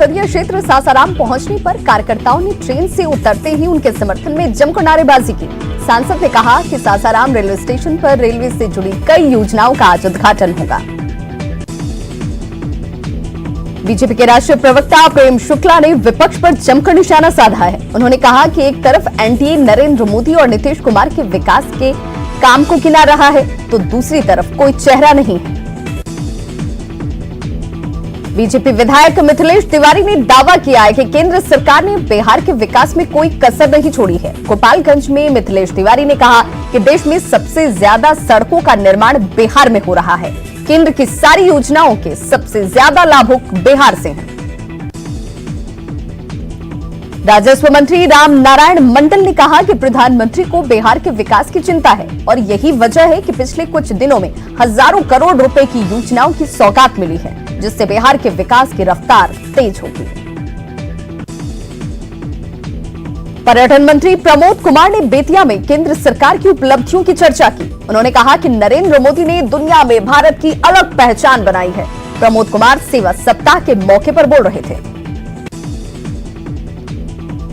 संसदीय क्षेत्र सासाराम पहुंचने पर कार्यकर्ताओं ने ट्रेन से उतरते ही उनके समर्थन में जमकर नारेबाजी की। सांसद ने कहा कि सासाराम रेलवे स्टेशन पर रेलवे से जुड़ी कई योजनाओं का आज उद्घाटन होगा। बीजेपी के राष्ट्रीय प्रवक्ता प्रेम शुक्ला ने विपक्ष पर जमकर निशाना साधा है। उन्होंने कहा कि एक तरफ एनडीए नरेंद्र मोदी और नीतीश कुमार के विकास के काम को गिना रहा है, तो दूसरी तरफ कोई चेहरा नहीं है। बीजेपी विधायक मिथिलेश तिवारी ने दावा किया है कि केंद्र सरकार ने बिहार के विकास में कोई कसर नहीं छोड़ी है। गोपालगंज में मिथिलेश तिवारी ने कहा कि देश में सबसे ज्यादा सड़कों का निर्माण बिहार में हो रहा है। केंद्र की सारी योजनाओं के सबसे ज्यादा लाभुक बिहार से हैं। राजस्व मंत्री राम नारायण मंडल ने कहा कि प्रधानमंत्री को बिहार के विकास की चिंता है और यही वजह है कि पिछले कुछ दिनों में हजारों करोड़ रुपए की योजनाओं की सौगात मिली है, जिससे बिहार के विकास की रफ्तार तेज होगी। पर्यटन मंत्री प्रमोद कुमार ने बेतिया में केंद्र सरकार की उपलब्धियों की चर्चा की। उन्होंने कहा कि नरेंद्र मोदी ने दुनिया में भारत की अलग पहचान बनाई है। प्रमोद कुमार सेवा सप्ताह के मौके पर बोल रहे थे।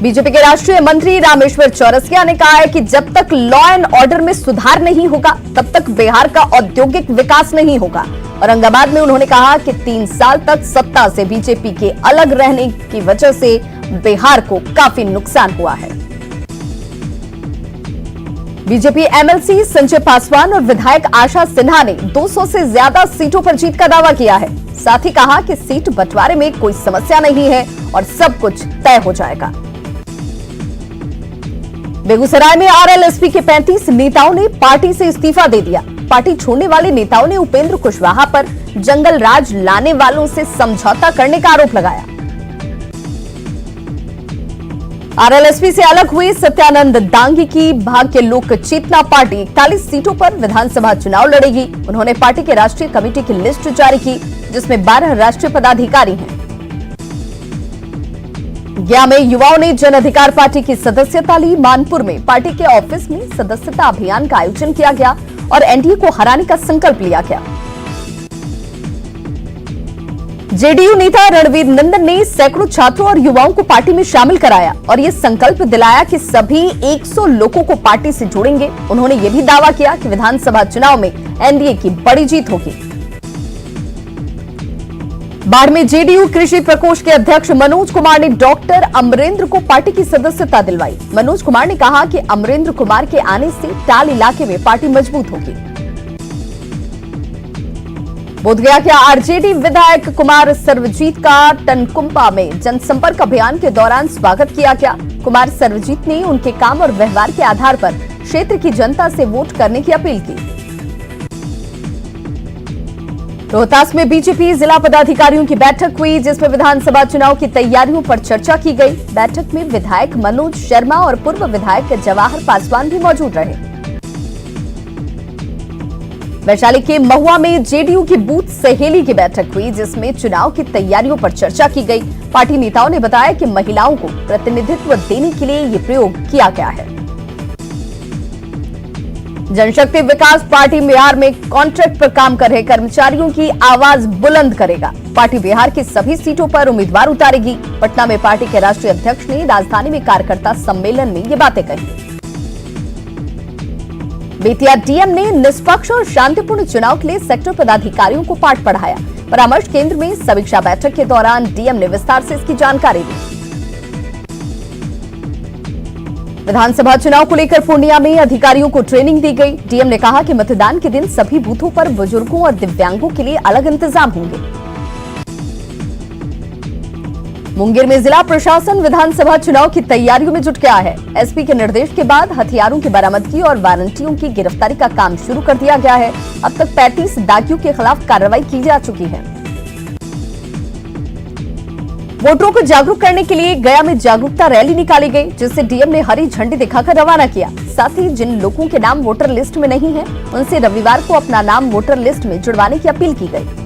बीजेपी के राष्ट्रीय मंत्री रामेश्वर चौरसिया ने कहा है कि जब तक लॉ एंड ऑर्डर में सुधार नहीं होगा, तब तक बिहार का औद्योगिक विकास नहीं होगा। औरंगाबाद में उन्होंने कहा कि 3 साल तक सत्ता से बीजेपी के अलग रहने की वजह से बिहार को काफी नुकसान हुआ है। बीजेपी एमएलसी संजय पासवान और विधायक आशा सिन्हा ने 200 से ज्यादा सीटों पर जीत का दावा किया है। साथ ही कहा कि सीट बंटवारे में कोई समस्या नहीं है और सब कुछ तय हो जाएगा। बेगूसराय में आरएलएसपी के 35 नेताओं ने पार्टी से इस्तीफा दे दिया। पार्टी छोड़ने वाले नेताओं ने उपेंद्र कुशवाहा पर जंगल राज लाने वालों से समझौता करने का आरोप लगाया। आरएलएसपी से अलग हुए सत्यानंद दांगी की भाग्य लोक चेतना पार्टी 41 सीटों पर विधानसभा चुनाव लड़ेगी। उन्होंने पार्टी के राष्ट्रीय कमेटी की लिस्ट जारी की, जिसमें 12 राष्ट्रीय पदाधिकारी हैं। गया में युवाओं ने जन अधिकार पार्टी की सदस्यता ली। मानपुर में पार्टी के ऑफिस में सदस्यता अभियान का आयोजन किया गया और एनडीए को हराने का संकल्प लिया गया। जेडीयू नेता रणवीर नंदन ने सैकड़ों छात्रों और युवाओं को पार्टी में शामिल कराया और ये संकल्प दिलाया कि सभी 100 लोगों को पार्टी से जोड़ेंगे। उन्होंने ये भी दावा किया कि विधानसभा चुनाव में एनडीए की बड़ी जीत होगी। बाढ़ में जेडीयू कृषि प्रकोष्ठ के अध्यक्ष मनोज कुमार ने डॉक्टर अमरेंद्र को पार्टी की सदस्यता दिलवाई। मनोज कुमार ने कहा कि अमरेंद्र कुमार के आने से टाल इलाके में पार्टी मजबूत होगी। बोधगया के आरजेडी विधायक कुमार सर्वजीत का टनकुंपा में जनसंपर्क अभियान के दौरान स्वागत किया गया। कुमार सर्वजीत ने उनके काम और व्यवहार के आधार पर क्षेत्र की जनता से वोट करने की अपील की। रोहतास में बीजेपी जिला पदाधिकारियों की बैठक हुई, जिसमें विधानसभा चुनाव की तैयारियों पर चर्चा की गई। बैठक में विधायक मनोज शर्मा और पूर्व विधायक जवाहर पासवान भी मौजूद रहे। वैशाली के महुआ में जेडीयू की बूथ सहेली की बैठक हुई, जिसमें चुनाव की तैयारियों पर चर्चा की गई। पार्टी नेताओं ने बताया कि महिलाओं को प्रतिनिधित्व देने के लिए ये प्रयोग किया गया है। जनशक्ति विकास पार्टी बिहार में कॉन्ट्रैक्ट पर काम कर रहे कर्मचारियों की आवाज बुलंद करेगा। पार्टी बिहार की सभी सीटों पर उम्मीदवार उतारेगी। पटना में पार्टी के राष्ट्रीय अध्यक्ष ने राजधानी में कार्यकर्ता सम्मेलन में ये बातें कही। बेतिया डीएम ने निष्पक्ष और शांतिपूर्ण चुनाव के लिए सेक्टर पदाधिकारियों को पाठ पढ़ाया। परामर्श केंद्र में समीक्षा बैठक के दौरान डीएम ने विस्तार से इसकी जानकारी दी। विधानसभा चुनाव को लेकर पूर्णिया में अधिकारियों को ट्रेनिंग दी गई। डीएम ने कहा कि मतदान के दिन सभी बूथों पर बुजुर्गों और दिव्यांगों के लिए अलग इंतजाम होंगे। मुंगेर में जिला प्रशासन विधानसभा चुनाव की तैयारियों में जुट गया है। एसपी के निर्देश के बाद हथियारों की बरामदगी और वारंटियों की गिरफ्तारी का काम शुरू कर दिया गया है। अब तक 35 दागियों के खिलाफ कार्रवाई की जा चुकी है। वोटरों को जागरूक करने के लिए गया में जागरूकता रैली निकाली गई, जिससे डीएम ने हरी झंडी दिखाकर रवाना किया। साथ ही जिन लोगों के नाम वोटर लिस्ट में नहीं है, उनसे रविवार को अपना नाम वोटर लिस्ट में जुड़वाने की अपील की गई।